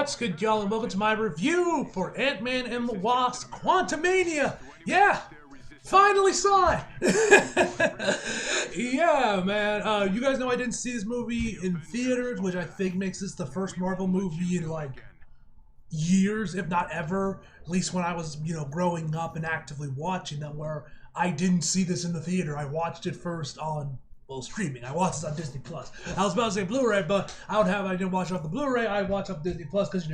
What's good, y'all, and welcome to my review for Ant-Man and the Wasp Quantumania. Yeah, finally saw it. Yeah, man. You guys know I didn't see this movie in theaters, which I think makes this the first Marvel movie in like years, if not ever. At least when I was, growing up and actively watching them, where I didn't see this in the theater. I watched it first on streaming. I watched this on Disney Plus. I was about to say Blu-ray, but I didn't watch it off the Blu-ray. I watched it off Disney Plus because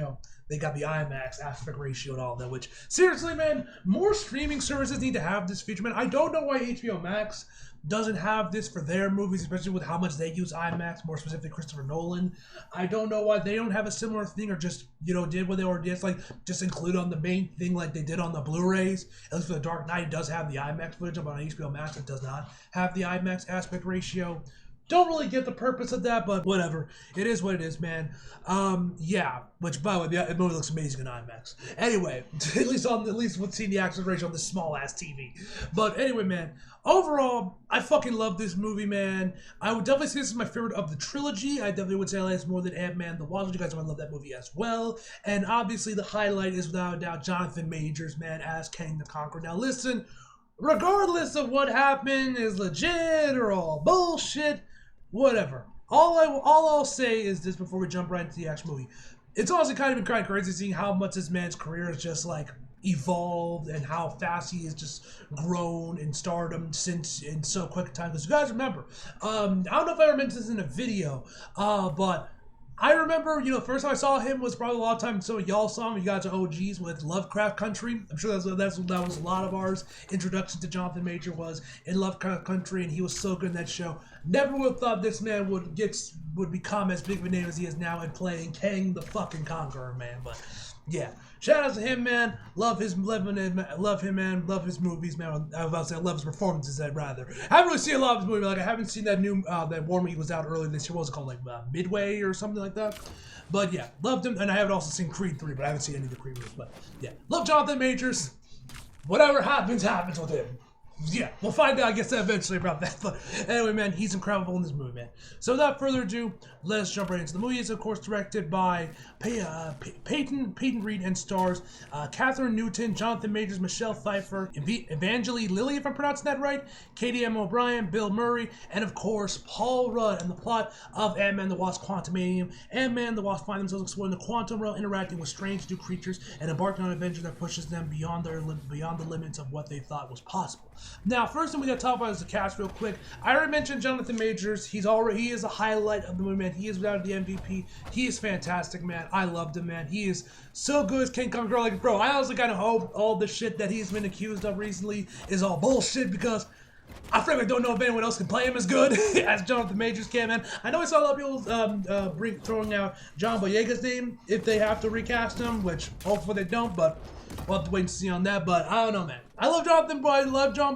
they got the IMAX aspect ratio and all that. Which seriously, man, more streaming services need to have this feature, man. I don't know why HBO Max doesn't have this for their movies, especially with how much they use IMAX, more specifically Christopher Nolan. I don't know why they don't have a similar thing, or just did what they already did, like just include on the main thing like they did on the Blu-rays. At least for The Dark Knight, it does have the IMAX footage, but on HBO Max it does not have the IMAX aspect ratio. Don't really get the purpose of that, but whatever. It is what it is, man. Yeah. Which, by the way, the movie looks amazing in IMAX. Anyway, at least we'll see the aspect ratio on this small ass TV. But anyway, man. Overall, I fucking love this movie, man. I would definitely say this is my favorite of the trilogy. I definitely would say I like this more than Ant-Man and the Wasp. You guys know I love that movie as well. And obviously, the highlight is without a doubt Jonathan Majors, man, as Kang the Conqueror. Now, listen. Regardless of what happened is legit or all bullshit, whatever. All I'll say is this before we jump right into the actual movie. It's honestly kind of crazy seeing how much this man's career has just like evolved and how fast he has just grown in stardom since in so quick a time. Because you guys remember, I don't know if I ever mentioned this in a video, but I remember, first time I saw him was probably a lot of time. So y'all saw him. You guys are OGs with Lovecraft Country. I'm sure that was a lot of ours. Introduction to Jonathan Major was in Lovecraft Country, and he was so good in that show. Never would have thought this man would become as big of a name as he is now and playing Kang the fucking Conqueror, man. But yeah, shout out to him, man. Love him, man. Love his movies, man. I was about to say I love his performances, rather. I haven't really seen a lot of his movies. Like I haven't seen that new that one he was out earlier this year. What was it called, like Midway or something like that? But yeah, loved him, and I haven't also seen Creed 3, but I haven't seen any of the Creed movies. But yeah, love Jonathan Majors. Whatever happens with him. Yeah, we'll find out, I guess, eventually about that. But anyway, man, he's incredible in this movie, man. So without further ado, let's jump right into the movie. It's, of course, directed by Peyton Reed and stars Catherine Newton, Jonathan Majors, Michelle Pfeiffer, Evangeline Lilly, if I'm pronouncing that right, Katie M. O'Brien, Bill Murray, and, of course, Paul Rudd. And the plot of Ant-Man and the Wasp Quantumania. Ant-Man and the Wasp find themselves exploring the quantum realm, interacting with strange new creatures, and embarking on an adventure that pushes them beyond the limits of what they thought was possible. Now, first thing we got to talk about is the cast real quick. I already mentioned Jonathan Majors. He is a highlight of the movie, man. He is without the MVP. He is fantastic, man. I loved him, man. He is so good as King Kong Girl. Like, bro, I honestly kind of hope all the shit that he's been accused of recently is all bullshit, because I frankly don't know if anyone else can play him as good as Jonathan Majors can, man. I know I saw a lot of people throwing out John Boyega's name if they have to recast him, which hopefully they don't, but we'll have to wait and see on that. But I don't know, man. I love John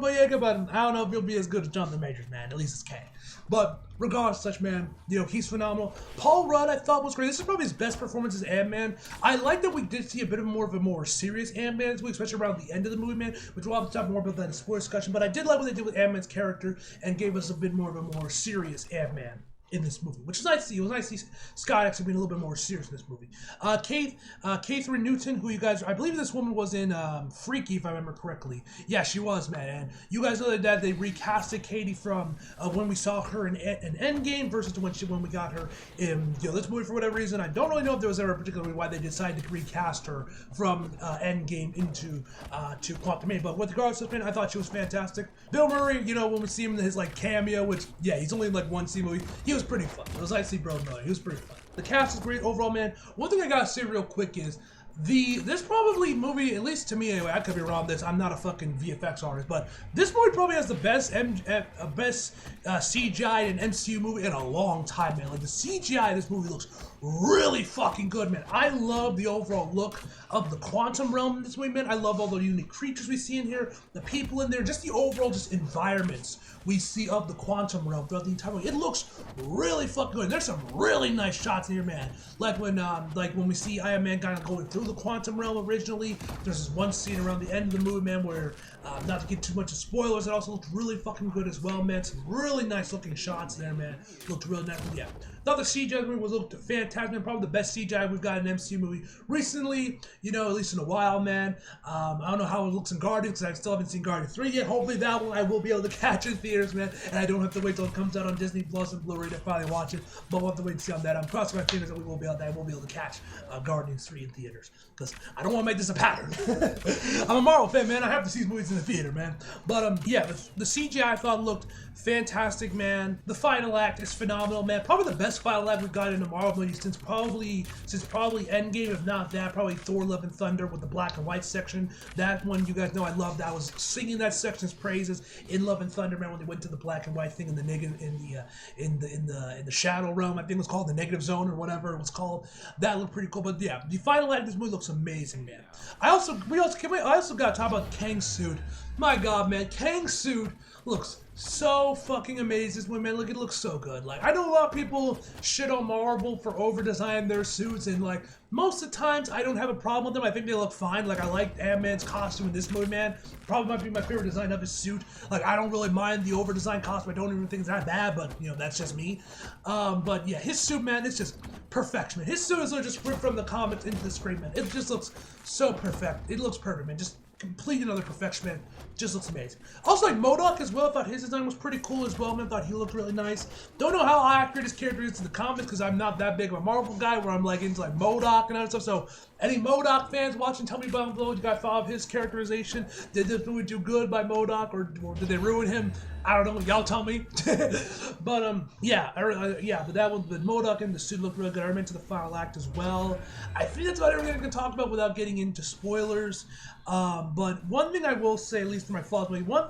Boyega, but I don't know if he'll be as good as Jonathan Majors, man. At least it's Kang. But regardless of such, man, he's phenomenal. Paul Rudd, I thought, was great. This is probably his best performance as Ant-Man. I like that we did see a bit more of a more serious Ant-Man this week, especially around the end of the movie, man, which we'll have to talk more about that in spoiler discussion. But I did like what they did with Ant-Man's character and gave us a bit more of a more serious Ant-Man in this movie, which is nice to see. It was nice to see Scott actually being a little bit more serious in this movie. Catherine Newton, who you guys, I believe this woman was in Freaky, if I remember correctly. Yeah, she was, man. And you guys know that they recasted Katie from when we saw her in Endgame versus when we got her in this movie for whatever reason. I don't really know if there was ever a particular reason why they decided to recast her from Endgame into to Quantumania. But with regards to this, man, I thought she was fantastic. Bill Murray, when we see him in his like cameo, which yeah, he's only in like one scene movie. He was pretty fun. It was nice to see Bro Miller. He was pretty fun. The cast is great overall, man. One thing I gotta say real quick is this probably movie, at least to me anyway, I could be wrong on this, I'm not a fucking VFX artist, but this movie probably has the best CGI in an MCU movie in a long time, man. Like, the CGI in this movie looks really fucking good, man. I love the overall look of the quantum realm in this movie, man. I love all the unique creatures we see in here, the people in there, just the overall environments we see of the quantum realm throughout the entire movie. It looks really fucking good. There's some really nice shots in here, man. Like when we see Iron Man kind of going through the quantum realm originally. There's this one scene around the end of the movie, man, where Not to get too much of spoilers, it also looked really fucking good as well, man. Some really nice looking shots there, man. Looked really nice. Yeah. Thought the CGI movie looked fantastic, man. Probably the best CGI we've got in an MCU movie recently, you know, at least in a while, man. I don't know how it looks in Guardians, because I still haven't seen Guardians 3 yet. Hopefully that one I will be able to catch in theaters, man. And I don't have to wait till it comes out on Disney Plus and Blu-ray to finally watch it. But we'll have to wait and see on that. I'm crossing my fingers that we will be able to catch Guardians 3 in theaters. Because I don't want to make this a pattern. I'm a Marvel fan, man. I have to see these movies in the theater, man. But yeah, the CGI I thought looked fantastic, man. The final act is phenomenal, man. Probably the best final act we've got in a Marvel movie since probably Endgame, if not that, probably Thor: Love and Thunder with the black and white section. That one, you guys know I loved. I was singing that section's praises in Love and Thunder, man, when they went to the black and white thing in the negative in the shadow realm. I think it was called the negative zone or whatever it was called. That looked pretty cool. But yeah, the final act of this movie looks amazing, man. I also got to talk about Kang's suit. My God, man, Kang's suit looks so fucking amazing. This movie, man, look, it looks so good. Like, I know a lot of people shit on Marvel for over-designing their suits, and like, most of the times I don't have a problem with them. I think they look fine. Like, I like Ant-Man's costume in this movie, man. Probably might be my favorite design of his suit. Like, I don't really mind the over-designed costume. I don't even think it's that bad, but, you know, that's just me. But yeah, his suit, man, it's just perfection, man. His suit is just ripped from the comics into the screen, man. It just looks so perfect. It looks perfect, man. Just complete another perfection, man. Just looks amazing. Also, like MODOK as well. I thought his design was pretty cool as well, man. I thought he looked really nice. Don't know how accurate his character is to the comics because I'm not that big of a Marvel guy where I'm like into like MODOK and other stuff. So, any MODOK fans watching, tell me about what you guys thought of his characterization. Did this movie do good by MODOK or did they ruin him? I don't know. Y'all tell me. But yeah, but that one, the MODOK and the suit looked really good. I mentioned the final act as well. I think that's about everything I can talk about without getting into spoilers. But one thing I will say, at least for my flaws, one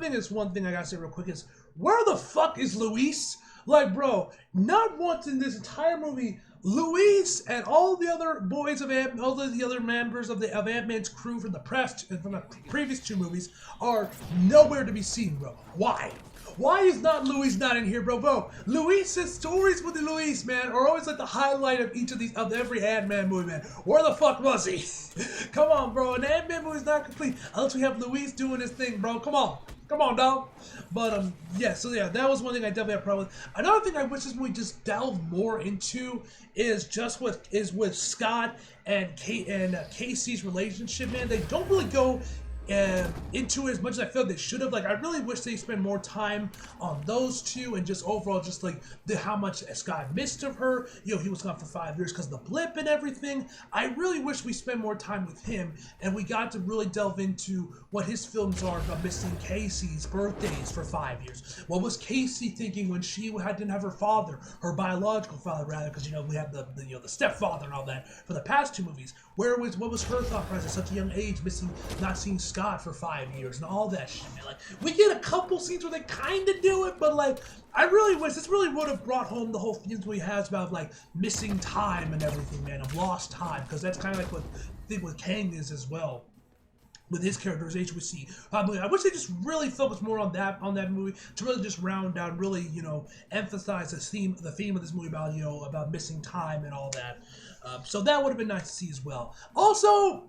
thing I gotta say real quick is, where the fuck is Luis? Like, bro, not once in this entire movie, Luis and all the other boys of all the other members of Ant-Man's crew from the previous two movies are nowhere to be seen, bro. Why? Why is Luis not in here, bro? Bro, Luis's stories with Luis, man, are always like the highlight of every Ant-Man movie, man. Where the fuck was he? Come on, bro. An Ant-Man movie's not complete unless we have Luis doing his thing, bro. Come on. Come on, dog. But yeah, so yeah, that was one thing I definitely had a problem with. Another thing I wish this movie just delved more into is with Scott and Casey's relationship, man. They don't really go into it as much as I feel they should have. Like, I really wish they spent more time on those two and just overall just like how much Scott missed of her. You know, he was gone for 5 years because of the blip and everything. I really wish we spent more time with him and we got to really delve into what his feelings are about missing Casey's birthdays for 5 years. What was Casey thinking when she didn't have her father, her biological father rather, because you know we have the stepfather and all that for the past two movies. What was her thought process at such a young age, not seeing Scott for 5 years and all that shit, man. Like, we get a couple scenes where they kind of do it, but like, I really wish this really would have brought home the whole themes we has about like missing time and everything, man, of lost time, because that's kind of like what I think with Kang is as well. With his characterization, we see. I wish they just really focused more on that movie to really just round down, really, you know, emphasize the theme of this movie about, you know, about missing time and all that. So that would have been nice to see as well. Also,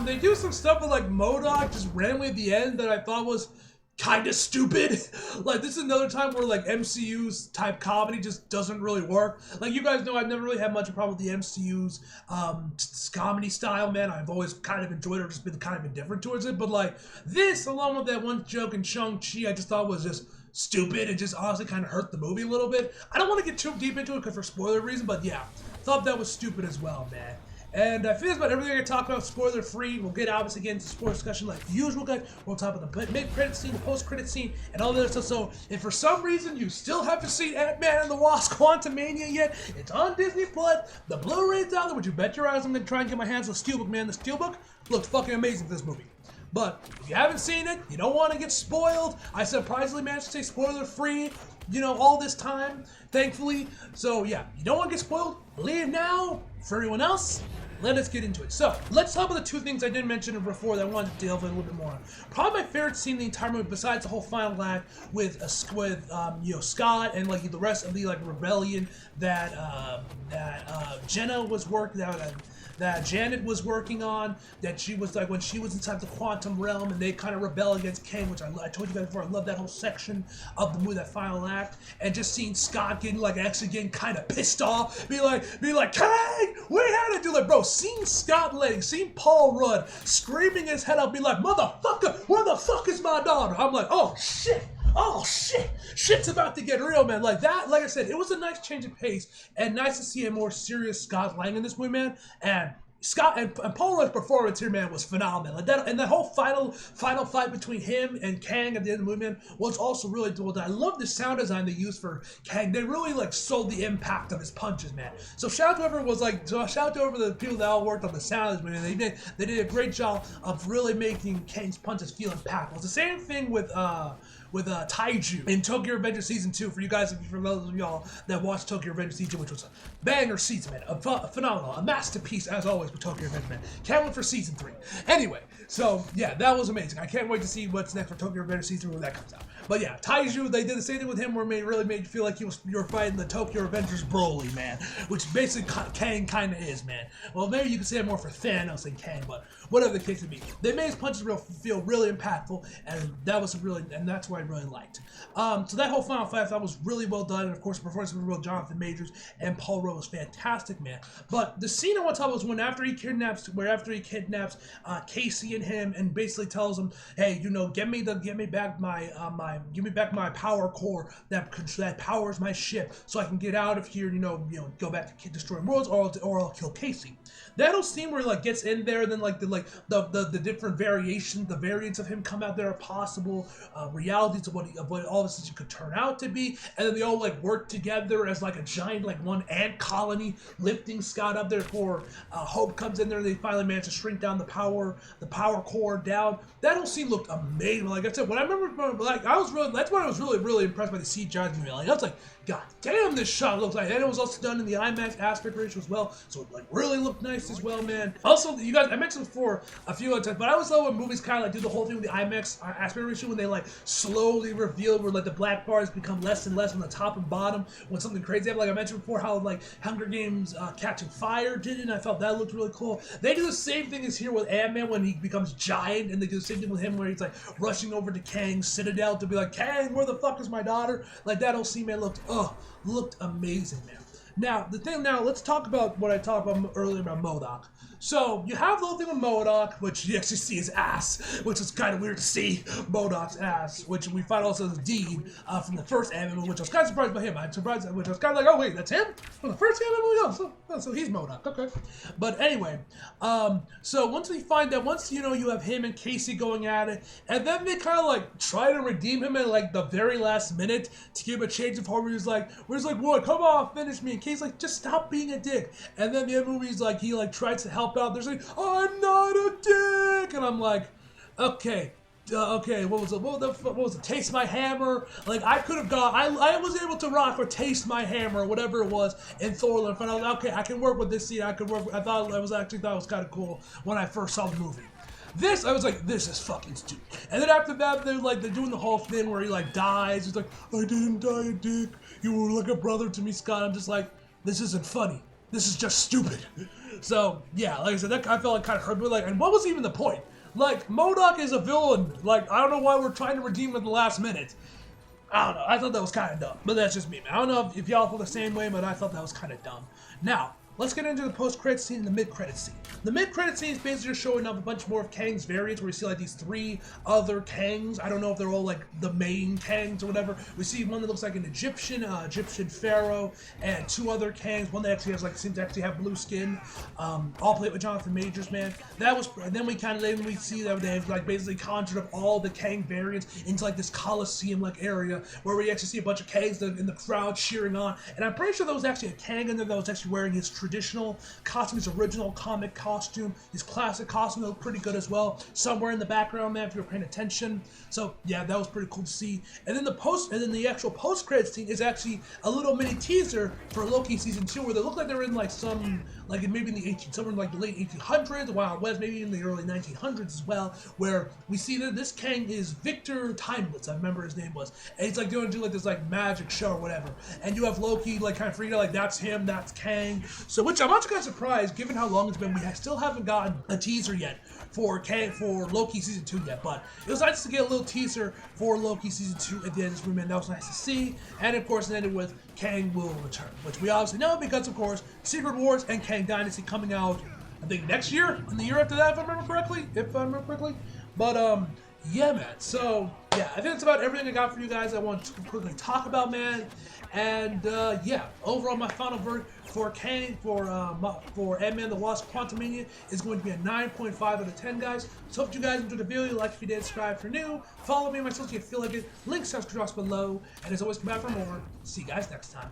they do some stuff with like MODOK just randomly at the end that I thought was kind of stupid. Like, this is another time where like MCU's type comedy just doesn't really work. Like, you guys know I've never really had much of a problem with the MCU's comedy style, man. I've always kind of enjoyed it or just been kind of indifferent towards it. But like this, along with that one joke in Shang-Chi, I just thought was just stupid and just honestly kind of hurt the movie a little bit. I don't want to get too deep into it because for spoiler reason, but yeah, thought that was stupid as well, man. And I think that's about everything I talk about, spoiler free. We'll get obviously get into sports discussion like usual, guys. We'll talk about the mid-credit scene, the post-credit scene, and all that stuff. So if for some reason you still haven't seen Ant-Man and the Wasp Quantumania yet, it's on Disney Plus. The Blu-ray's out there. Would you bet your eyes I'm going to try and get my hands on the Steelbook, man. The Steelbook looks fucking amazing for this movie. But if you haven't seen it, you don't want to get spoiled. I surprisingly managed to stay spoiler free, you know, all this time, thankfully. So yeah, you don't want to get spoiled. Leave now. For everyone else, let us get into it. So, let's talk about the two things I didn't mention before that I wanted to delve in a little bit more on. Probably my favorite scene in the entire movie, besides the whole final act with you know, Scott and like the rest of the like rebellion that Jenna was working out. that Janet was working on, that she was like when she was inside the quantum realm and they kind of rebel against Kang, which I told you guys before, I love that whole section of the movie, that final act, and just seeing Scott getting like actually getting kind of pissed off, be like, Kang, we had to do like, bro, seeing Scott Lang, seeing Paul Rudd screaming his head up, be like, motherfucker, where the fuck is my daughter? I'm like, oh shit. Oh shit! Shit's about to get real, man. Like that, like I said, it was a nice change of pace and nice to see a more serious Scott Lang in this movie, man. And Scott and Paul Rudd's performance here, man, was phenomenal. Like that, and that whole final fight between him and Kang at the end of the movie, man, was also really well done. I love the sound design they used for Kang. They really like sold the impact of his punches, man. So shout out to whoever the people that all worked on the sound, man. They did a great job of really making Kang's punches feel impactful. It's the same thing with Taiju in Tokyo Revengers Season 2, for you guys, for those of y'all that watched Tokyo Revengers Season 2, which was a banger season, man. A phenomenal, a masterpiece, as always, with Tokyo Revengers, man. Can't wait for Season 3. Anyway, so, yeah, that was amazing. I can't wait to see what's next for Tokyo Revengers Season 3 when that comes out. But yeah, Taiju, they did the same thing with him where it really made you feel like you were fighting the Tokyo Revengers Broly, man. Which basically Kang kind of is, man. Well, maybe you could say it more for Thanos than Kang, but whatever the case may be. They made his punches feel really impactful, and that's what I really liked. So that whole final fight I thought was really well done, and of course the performance of real Jonathan Majors and Paul Rudd was fantastic, man. But the scene I want to talk about was after he kidnaps Casey and him, and basically tells him, hey, give me back my power core that powers my ship, so I can get out of here, go back to destroying worlds, or I'll kill Casey. That whole scene where he like gets in there, and then the different variants of him come out there are possible realities of what all this could turn out to be, and then they all like work together as like a giant one ant colony lifting Scott up there before Hope comes in there, and they finally manage to shrink down the power core down. That whole scene looked amazing. Like I said, when I remember, that's when I was really impressed by the CGI of the movie. Like I was like, God damn, this shot looks like, and it was also done in the IMAX aspect ratio as well, so it like really looked nice as well, man. Also, you guys, I mentioned before a few other times, but I always love when movies kind of like do the whole thing with the IMAX aspect ratio, when they like slowly reveal where like the black bars become less and less on the top and bottom when something crazy happens. Like I mentioned before, how like Hunger Games Catching Fire did it, and I felt that looked really cool. They do the same thing as here with Ant-Man when he becomes giant, and they do the same thing with him where he's like rushing over to Kang's Citadel to be like, Kang, where the fuck is my daughter? Like that whole scene, man, looked amazing, man. Now, let's talk about what I talked about earlier about MODOK. So, you have the whole thing with MODOK, which you actually see his ass, which is kind of weird to see MODOK's ass, which we find also as Dean from the first anime, which I was kind of surprised by him. I'm surprised, which I was kind of like, oh wait, that's him? From the first anime? So he's MODOK, okay. But anyway, so once you have him and Casey going at it, and then they kind of like try to redeem him at like the very last minute to give a change of heart where he's like, what, come on, finish me. And Casey's like, just stop being a dick. And then the other movie's like, he like tries to help out. They're like, I'm not a dick. And I'm like, okay, what was it? Taste My Hammer. Like I could have got, I was able to rock or Taste My Hammer or whatever it was in Thor. And I was like, okay, I can work with this scene. I thought it was kind of cool when I first saw the movie. This, I was like, this is fucking stupid. And then after that, they're doing the whole thing where he like dies. He's like, I didn't die a dick. You were like a brother to me, Scott. I'm just like, this isn't funny. This is just stupid. So yeah, like I said, I felt like kind of hurt me. Like, and what was even the point? Like, MODOK is a villain. Like, I don't know why we're trying to redeem him at the last minute. I don't know. I thought that was kind of dumb. But that's just me, man. I don't know if y'all feel the same way, but I thought that was kind of dumb. Now, let's get into the post-credit scene and the mid-credit scene. The mid-credit scene is basically just showing up a bunch more of Kang's variants, where we see like these 3 other Kangs. I don't know if they're all like the main Kangs or whatever. We see one that looks like an Egyptian pharaoh, and 2 other Kangs. One that actually seems to actually have blue skin. All played with Jonathan Majors, man. And then we see that they've like basically conjured up all the Kang variants into like this Coliseum-like area, where we actually see a bunch of Kangs in the crowd cheering on. And I'm pretty sure there was actually a Kang in there that was actually wearing his traditional costume, his original comic costume, his classic costume. That looked pretty good as well. Somewhere in the background, man, if you were paying attention. So yeah, that was pretty cool to see. And then the actual post-credit scene is actually a little mini teaser for Loki season 2, where they look like they're in like maybe in somewhere in like the late 1800s, Wild West, maybe in the early 1900s as well, where we see that this Kang is Victor Timeless, I remember his name was, and he's like doing like this like magic show or whatever. And you have Loki like kind of freaking out, like that's him, that's Kang. So, which I'm actually kind of surprised, given how long it's been. We still haven't gotten a teaser yet for Loki season 2 yet, but it was nice to get a little teaser for Loki season 2 at the end of this room, and that was nice to see. And of course, it ended with Kang will return, which we obviously know because, of course, Secret Wars and Kang Dynasty coming out, I think next year, and the year after that, if I remember correctly. But yeah, man. So yeah, I think that's about everything I got for you guys. I want to quickly talk about, man. And yeah, overall, my final verdict for Ant-Man the Wasp Quantumania is going to be a 9.5 out of 10, guys. So hope you guys enjoyed the video. Like if you did, subscribe if you're new. Follow me on my socials if you feel like it. Links are drops below. And as always, come back for more. See you guys next time.